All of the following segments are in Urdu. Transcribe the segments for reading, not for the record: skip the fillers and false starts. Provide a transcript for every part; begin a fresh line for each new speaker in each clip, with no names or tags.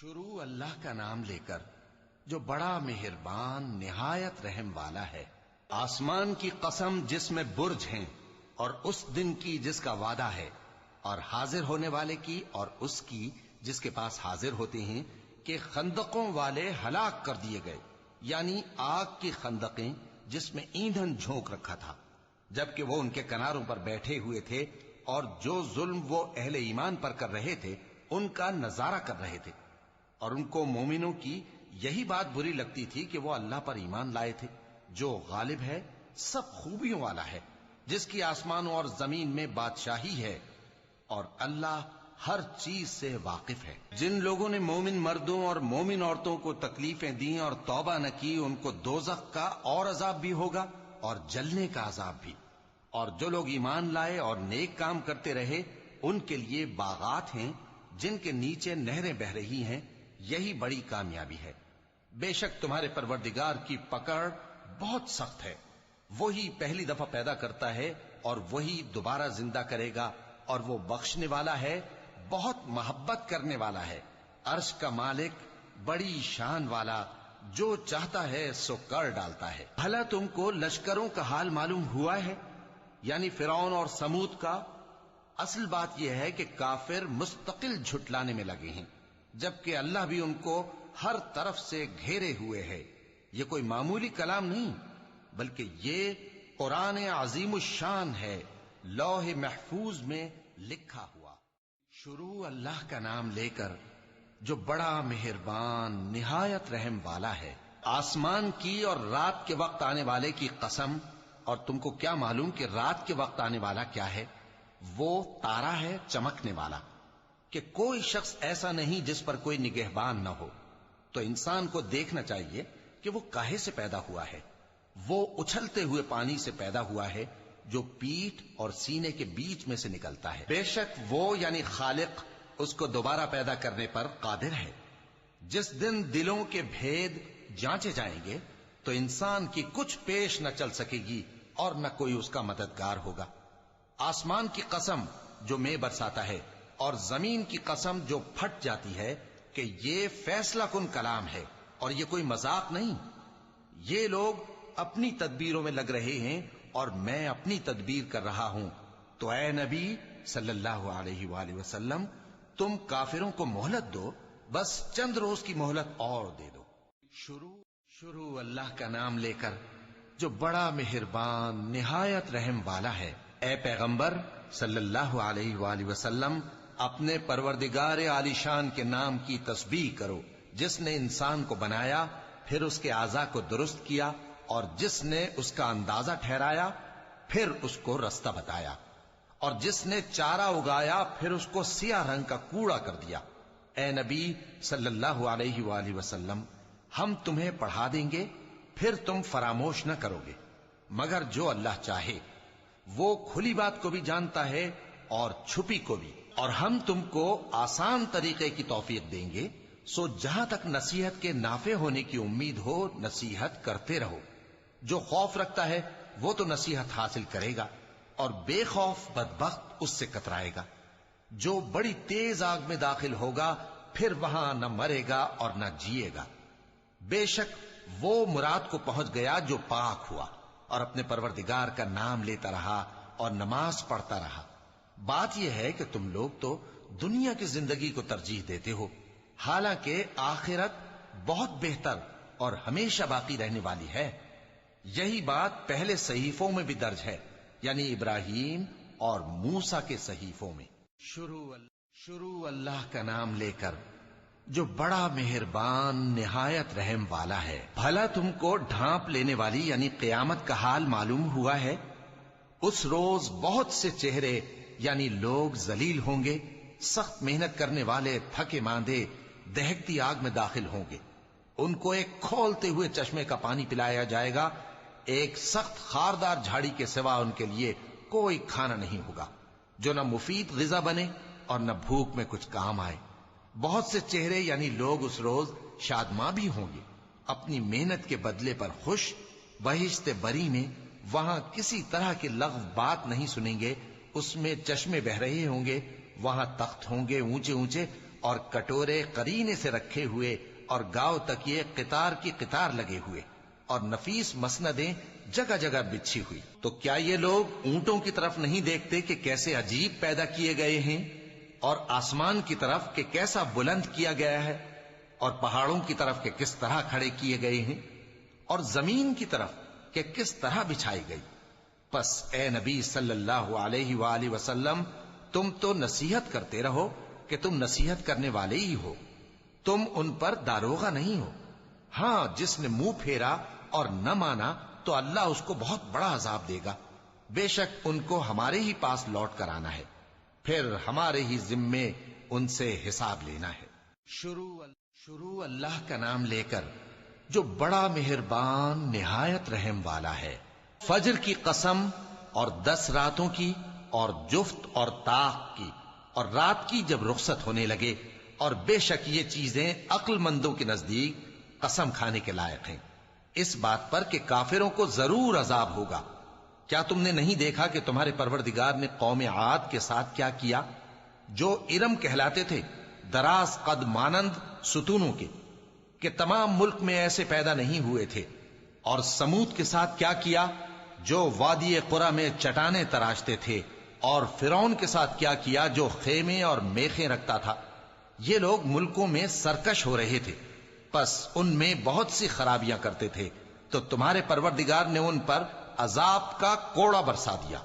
شروع اللہ کا نام لے کر جو بڑا مہربان نہایت رحم والا ہے۔ آسمان کی قسم جس میں برج ہیں، اور اس دن کی جس کا وعدہ ہے، اور حاضر ہونے والے کی اور اس کی جس کے پاس حاضر ہوتے ہیں، کہ خندقوں والے ہلاک کر دیے گئے، یعنی آگ کی خندقیں جس میں ایندھن جھونک رکھا تھا، جبکہ وہ ان کے کناروں پر بیٹھے ہوئے تھے، اور جو ظلم وہ اہل ایمان پر کر رہے تھے ان کا نظارہ کر رہے تھے، اور ان کو مومنوں کی یہی بات بری لگتی تھی کہ وہ اللہ پر ایمان لائے تھے، جو غالب ہے، سب خوبیوں والا ہے، جس کی آسمانوں اور زمین میں بادشاہی ہے، اور اللہ ہر چیز سے واقف ہے۔ جن لوگوں نے مومن مردوں اور مومن عورتوں کو تکلیفیں دیں اور توبہ نہ کی، ان کو دوزخ کا اور عذاب بھی ہوگا اور جلنے کا عذاب بھی، اور جو لوگ ایمان لائے اور نیک کام کرتے رہے ان کے لیے باغات ہیں جن کے نیچے نہریں بہ رہی ہیں، یہی بڑی کامیابی ہے۔ بے شک تمہارے پروردگار کی پکڑ بہت سخت ہے، وہی پہلی دفعہ پیدا کرتا ہے اور وہی دوبارہ زندہ کرے گا، اور وہ بخشنے والا ہے، بہت محبت کرنے والا ہے، عرش کا مالک، بڑی شان والا، جو چاہتا ہے سو کر ڈالتا ہے۔ بھلا تم کو لشکروں کا حال معلوم ہوا ہے، یعنی فرعون اور سمود کا؟ اصل بات یہ ہے کہ کافر مستقل جھٹلانے میں لگے ہیں، جبکہ اللہ بھی ان کو ہر طرف سے گھیرے ہوئے ہے۔ یہ کوئی معمولی کلام نہیں، بلکہ یہ قرآن عظیم الشان ہے، لوح محفوظ میں لکھا ہوا۔ شروع اللہ کا نام لے کر جو بڑا مہربان نہایت رحم والا ہے۔ آسمان کی اور رات کے وقت آنے والے کی قسم، اور تم کو کیا معلوم کہ رات کے وقت آنے والا کیا ہے؟ وہ تارا ہے چمکنے والا، کہ کوئی شخص ایسا نہیں جس پر کوئی نگہبان نہ ہو۔ تو انسان کو دیکھنا چاہیے کہ وہ کاہے سے پیدا ہوا ہے۔ وہ اچھلتے ہوئے پانی سے پیدا ہوا ہے جو پیٹھ اور سینے کے بیچ میں سے نکلتا ہے۔ بے شک وہ یعنی خالق اس کو دوبارہ پیدا کرنے پر قادر ہے۔ جس دن دلوں کے بھید جانچے جائیں گے تو انسان کی کچھ پیش نہ چل سکے گی اور نہ کوئی اس کا مددگار ہوگا۔ آسمان کی قسم جو مے برساتا ہے، اور زمین کی قسم جو پھٹ جاتی ہے، کہ یہ فیصلہ کن کلام ہے اور یہ کوئی مذاق نہیں۔ یہ لوگ اپنی تدبیروں میں لگ رہے ہیں اور میں اپنی تدبیر کر رہا ہوں، تو اے نبی صلی اللہ علیہ وآلہ وسلم، تم کافروں کو مہلت دو، بس چند روز کی مہلت اور دے دو۔ شروع اللہ کا نام لے کر جو بڑا مہربان نہایت رحم والا ہے۔ اے پیغمبر صلی اللہ علیہ وآلہ وسلم، اپنے پروردگار عالی شان کے نام کی تسبیح کرو، جس نے انسان کو بنایا، پھر اس کے اعضاء کو درست کیا، اور جس نے اس کا اندازہ ٹھہرایا، پھر اس کو رستہ بتایا، اور جس نے چارہ اگایا، پھر اس کو سیاہ رنگ کا کوڑا کر دیا۔ اے نبی صلی اللہ علیہ وآلہ وسلم، ہم تمہیں پڑھا دیں گے، پھر تم فراموش نہ کرو گے، مگر جو اللہ چاہے۔ وہ کھلی بات کو بھی جانتا ہے اور چھپی کو بھی، اور ہم تم کو آسان طریقے کی توفیق دیں گے، سو جہاں تک نصیحت کے نافع ہونے کی امید ہو نصیحت کرتے رہو۔ جو خوف رکھتا ہے وہ تو نصیحت حاصل کرے گا، اور بے خوف بدبخت اس سے کترائے گا۔ جو بڑی تیز آگ میں داخل ہوگا، پھر وہاں نہ مرے گا اور نہ جیے گا۔ بے شک وہ مراد کو پہنچ گیا جو پاک ہوا، اور اپنے پروردگار کا نام لیتا رہا اور نماز پڑھتا رہا۔ بات یہ ہے کہ تم لوگ تو دنیا کی زندگی کو ترجیح دیتے ہو، حالانکہ آخرت بہت بہتر اور ہمیشہ باقی رہنے والی ہے۔ یہی بات پہلے صحیفوں میں بھی درج ہے، یعنی ابراہیم اور موسیٰ کے صحیفوں میں۔ شروع اللہ کا نام لے کر جو بڑا مہربان نہایت رحم والا ہے۔ بھلا تم کو ڈھانپ لینے والی یعنی قیامت کا حال معلوم ہوا ہے؟ اس روز بہت سے چہرے یعنی لوگ ذلیل ہوں گے، سخت محنت کرنے والے تھکے ماندے دہکتی آگ میں داخل ہوں گے۔ ان کو ایک کھولتے ہوئے چشمے کا پانی پلایا جائے گا، ایک سخت خاردار جھاڑی کے سوا ان کے لیے کوئی کھانا نہیں ہوگا، جو نہ مفید غذا بنے اور نہ بھوک میں کچھ کام آئے۔ بہت سے چہرے یعنی لوگ اس روز شادماں بھی ہوں گے، اپنی محنت کے بدلے پر خوش، بہشت بری میں، وہاں کسی طرح کی لغو بات نہیں سنیں گے، اس میں چشمے بہ رہے ہوں گے، وہاں تخت ہوں گے اونچے اونچے، اور کٹورے قرینے سے رکھے ہوئے اور گاؤ تک یہ قطار کی قطار لگے ہوئے اور نفیس مسندیں جگہ جگہ بچھی ہوئی، تو کیا یہ لوگ اونٹوں کی طرف نہیں دیکھتے کہ کیسے عجیب پیدا کیے گئے ہیں، اور آسمان کی طرف کہ کیسا بلند کیا گیا ہے، اور پہاڑوں کی طرف کہ کس طرح کھڑے کیے گئے ہیں، اور زمین کی طرف کہ کس طرح بچھائی گئی؟ پس اے نبی صلی اللہ علیہ وآلہ وسلم، تم تو نصیحت کرتے رہو کہ تم نصیحت کرنے والے ہی ہو، تم ان پر داروغہ نہیں ہو۔ ہاں، جس نے منہ پھیرا اور نہ مانا تو اللہ اس کو بہت بڑا عذاب دے گا، بے شک ان کو ہمارے ہی پاس لوٹ کر آنا ہے، پھر ہمارے ہی ذمے ان سے حساب لینا ہے۔ شروع اللہ کا نام لے کر جو بڑا مہربان نہایت رحم والا ہے۔ فجر کی قسم اور 10 راتوں کی اور جفت اور طاق کی اور رات کی جب رخصت ہونے لگے، اور بے شک یہ چیزیں عقل مندوں کے نزدیک قسم کھانے کے لائق ہیں، اس بات پر کہ کافروں کو ضرور عذاب ہوگا۔ کیا تم نے نہیں دیکھا کہ تمہارے پروردگار نے قوم عاد کے ساتھ کیا کیا، جو ارم کہلاتے تھے، دراز قد مانند ستونوں کے، کہ تمام ملک میں ایسے پیدا نہیں ہوئے تھے؟ اور سمود کے ساتھ کیا کیا، جو وادی قرا میں چٹانیں تراشتے تھے؟ اور فرعون کے ساتھ کیا کیا، جو خیمے اور میخیں رکھتا تھا؟ یہ لوگ ملکوں میں سرکش ہو رہے تھے، پس ان میں بہت سی خرابیاں کرتے تھے، تو تمہارے پروردگار نے ان پر عذاب کا کوڑا برسا دیا۔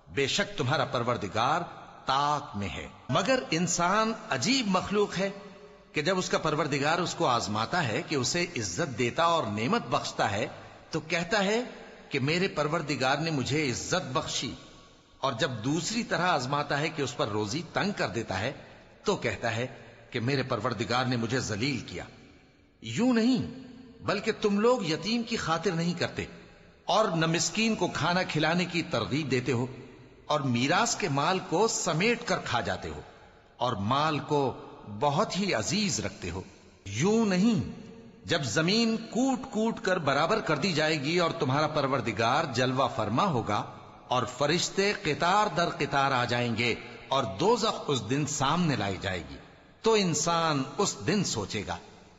بے شک تمہارا پروردگار طاق میں ہے۔ مگر انسان عجیب مخلوق ہے کہ جب اس کا پروردگار اس کو آزماتا ہے کہ اسے عزت دیتا اور نعمت بخشتا ہے تو کہتا ہے کہ میرے پروردگار نے مجھے عزت بخشی، اور جب دوسری طرح آزماتا ہے کہ اس پر روزی تنگ کر دیتا ہے تو کہتا ہے کہ میرے پروردگار نے مجھے ذلیل کیا۔ یوں نہیں، بلکہ تم لوگ یتیم کی خاطر نہیں کرتے اور نہ مسکین کو کھانا کھلانے کی ترغیب دیتے ہو، اور میراث کے مال کو سمیٹ کر کھا جاتے ہو، اور مال کو بہت ہی عزیز رکھتے ہو۔ یوں نہیں، جب زمین کوٹ کوٹ کر برابر کر دی جائے گی اور تمہارا پروردگار جلوہ فرما ہوگا اور فرشتے قطار در قطار آ جائیں گے اور دوزخ اس دن سامنے لائی جائے گی، تو انسان اس دن سوچے گا،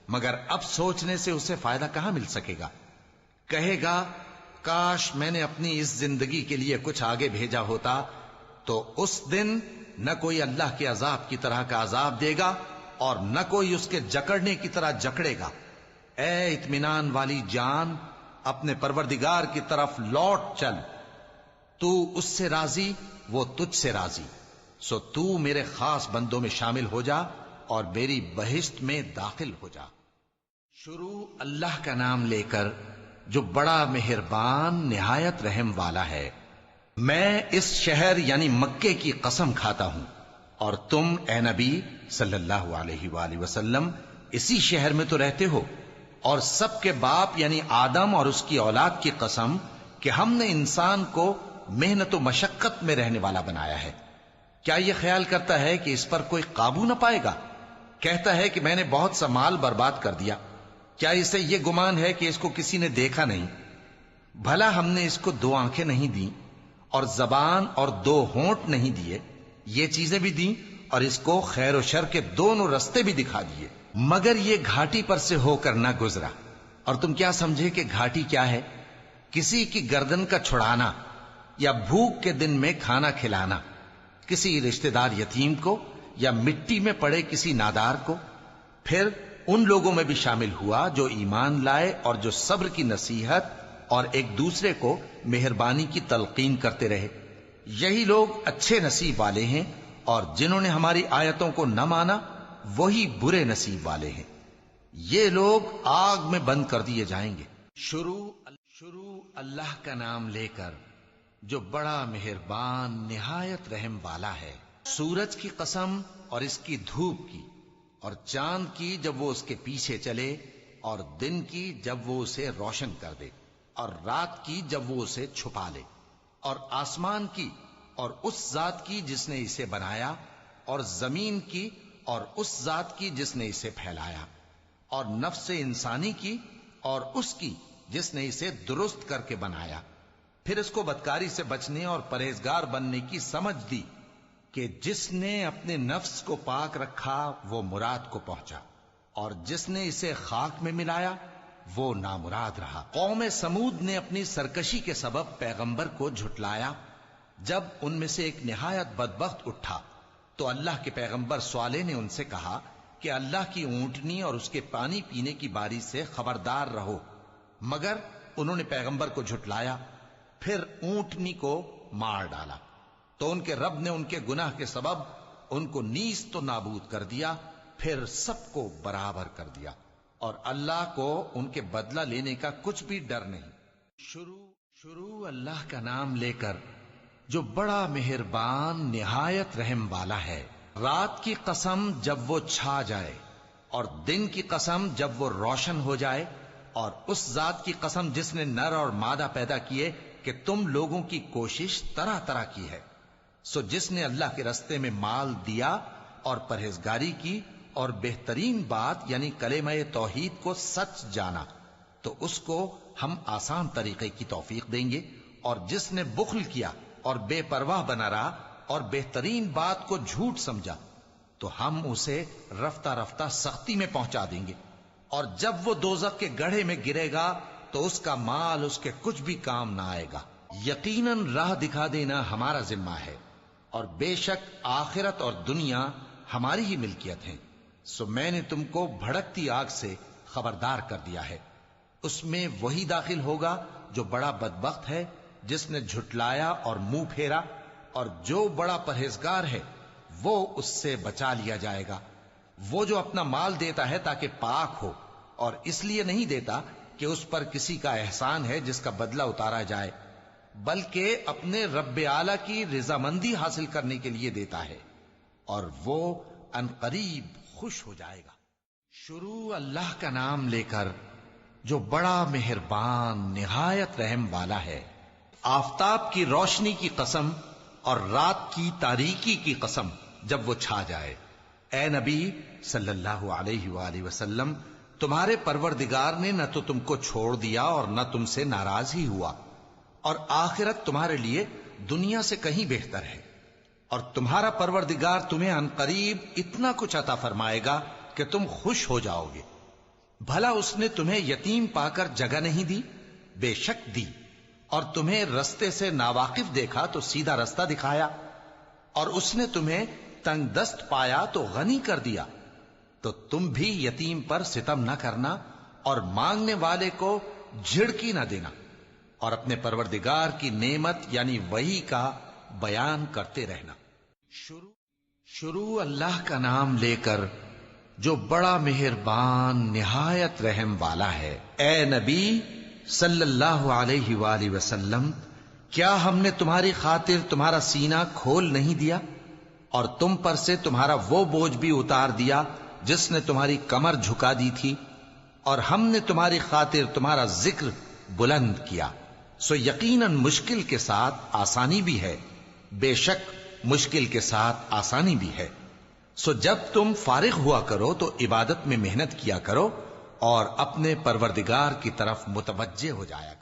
مگر اب سوچنے سے اسے فائدہ کہاں مل سکے گا؟ کہے گا کاش میں نے اپنی اس زندگی کے لیے کچھ آگے بھیجا ہوتا، تو اس دن نہ کوئی اللہ کے عذاب کی طرح کا عذاب دے گا اور نہ کوئی اس کے جکڑنے کی طرح جکڑے گا۔ اے اطمینان والی جان، اپنے پروردگار کی طرف لوٹ چل، تو اس سے راضی وہ تجھ سے راضی، سو تو میرے خاص بندوں میں شامل ہو جا اور میری بہشت میں داخل ہو جا۔ شروع اللہ کا نام لے کر جو بڑا مہربان نہایت رحم والا ہے۔ میں اس شہر یعنی مکے کی قسم کھاتا ہوں، اور تم اے نبی صلی اللہ علیہ وآلہ وسلم اسی شہر میں تو رہتے ہو، اور سب کے باپ یعنی آدم اور اس کی اولاد کی قسم کہ ہم نے انسان کو محنت و مشقت میں رہنے والا بنایا ہے۔ کیا یہ خیال کرتا ہے کہ اس پر کوئی قابو نہ پائے گا؟ کہتا ہے کہ میں نے بہت سا مال برباد کر دیا۔ کیا اسے یہ گمان ہے کہ اس کو کسی نے دیکھا نہیں؟ بھلا ہم نے اس کو 2 آنکھیں نہیں دیں اور زبان اور 2 ہونٹ نہیں دیے؟ یہ چیزیں بھی دیں اور اس کو خیر و شر کے دونوں رستے بھی دکھا دیے، مگر یہ گھاٹی پر سے ہو کر نہ گزرا۔ اور تم کیا سمجھے کہ گھاٹی کیا ہے؟ کسی کی گردن کا چھڑانا یا بھوک کے دن میں کھانا کھلانا، کسی رشتہ دار یتیم کو یا مٹی میں پڑے کسی نادار کو۔ پھر ان لوگوں میں بھی شامل ہوا جو ایمان لائے اور جو صبر کی نصیحت اور ایک دوسرے کو مہربانی کی تلقین کرتے رہے۔ یہی لوگ اچھے نصیب والے ہیں، اور جنہوں نے ہماری آیتوں کو نہ مانا وہی برے نصیب والے ہیں۔ یہ لوگ آگ میں بند کر دیے جائیں گے۔ شروع اللہ کا نام لے کر جو بڑا مہربان نہایت رحم والا ہے۔ سورج کی قسم اور اس کی دھوپ کی، اور چاند کی جب وہ اس کے پیچھے چلے، اور دن کی جب وہ اسے روشن کر دے، اور رات کی جب وہ اسے چھپا لے، اور آسمان کی اور اس ذات کی جس نے اسے بنایا، اور زمین کی اور اس ذات کی جس نے اسے پھیلایا، اور نفس انسانی کی اور اس کی جس نے اسے درست کر کے بنایا، پھر اس کو بدکاری سے بچنے اور پرہیزگار بننے کی سمجھ دی، کہ جس نے اپنے نفس کو پاک رکھا وہ مراد کو پہنچا، اور جس نے اسے خاک میں ملایا وہ نامراد رہا۔ قوم سمود نے اپنی سرکشی کے سبب پیغمبر کو جھٹلایا۔ جب ان میں سے ایک نہایت بدبخت اٹھا تو اللہ کے پیغمبر صالح نے ان سے کہا کہ اللہ کی اونٹنی اور اس کے پانی پینے کی باری سے خبردار رہو، مگر انہوں نے پیغمبر کو جھٹلایا، پھر اونٹنی کو مار ڈالا تو ان کے رب نے ان کے گناہ کے سبب ان کو نیست و نابود کر دیا، پھر سب کو برابر کر دیا، اور اللہ کو ان کے بدلہ لینے کا کچھ بھی ڈر نہیں۔ شروع اللہ کا نام لے کر جو بڑا مہربان نہایت رحم والا ہے۔ رات کی قسم جب وہ چھا جائے، اور دن کی قسم جب وہ روشن ہو جائے، اور اس ذات کی قسم جس نے نر اور مادہ پیدا کیے کہ تم لوگوں کی کوشش طرح طرح کی ہے۔ سو جس نے اللہ کے رستے میں مال دیا اور پرہیزگاری کی اور بہترین بات یعنی کلمہ توحید کو سچ جانا، تو اس کو ہم آسان طریقے کی توفیق دیں گے، اور جس نے بخل کیا اور بے پرواہ بنا رہا اور بہترین بات کو جھوٹ سمجھا، تو ہم اسے رفتہ رفتہ سختی میں پہنچا دیں گے، اور جب وہ دوزخ کے گڑھے میں گرے گا تو اس کا مال اس کے کچھ بھی کام نہ آئے گا۔ یقیناً راہ دکھا دینا ہمارا ذمہ ہے، اور بے شک آخرت اور دنیا ہماری ہی ملکیت ہیں۔ سو میں نے تم کو بھڑکتی آگ سے خبردار کر دیا ہے، اس میں وہی داخل ہوگا جو بڑا بدبخت ہے، جس نے جھٹلایا اور منہ پھیرا، اور جو بڑا پرہیزگار ہے وہ اس سے بچا لیا جائے گا۔ وہ جو اپنا مال دیتا ہے تاکہ پاک ہو، اور اس لیے نہیں دیتا کہ اس پر کسی کا احسان ہے جس کا بدلہ اتارا جائے، بلکہ اپنے رب اعلیٰ کی رضامندی حاصل کرنے کے لیے دیتا ہے، اور وہ ان قریب خوش ہو جائے گا۔ شروع اللہ کا نام لے کر جو بڑا مہربان نہایت رحم والا ہے۔ آفتاب کی روشنی کی قسم اور رات کی تاریکی کی قسم جب وہ چھا جائے۔ اے نبی صلی اللہ علیہ وآلہ وسلم، تمہارے پروردگار نے نہ تو تم کو چھوڑ دیا اور نہ تم سے ناراض ہی ہوا، اور آخرت تمہارے لیے دنیا سے کہیں بہتر ہے، اور تمہارا پروردگار تمہیں عن قریب اتنا کچھ عطا فرمائے گا کہ تم خوش ہو جاؤ گے۔ بھلا اس نے تمہیں یتیم پا کر جگہ نہیں دی؟ بے شک دی، اور تمہیں رستے سے ناواقف دیکھا تو سیدھا رستہ دکھایا، اور اس نے تمہیں تنگ دست پایا تو غنی کر دیا۔ تو تم بھی یتیم پر ستم نہ کرنا، اور مانگنے والے کو جھڑکی نہ دینا، اور اپنے پروردگار کی نعمت یعنی وحی کا بیان کرتے رہنا۔ شروع اللہ کا نام لے کر جو بڑا مہربان نہایت رحم والا ہے۔ اے نبی صلی اللہ علیہ وآلہ وسلم، کیا ہم نے تمہاری خاطر تمہارا سینہ کھول نہیں دیا، اور تم پر سے تمہارا وہ بوجھ بھی اتار دیا جس نے تمہاری کمر جھکا دی تھی، اور ہم نے تمہاری خاطر تمہارا ذکر بلند کیا۔ سو یقیناً مشکل کے ساتھ آسانی بھی ہے، بے شک مشکل کے ساتھ آسانی بھی ہے۔ سو جب تم فارغ ہوا کرو تو عبادت میں محنت کیا کرو، اور اپنے پروردگار کی طرف متوجہ ہو جایا کرو۔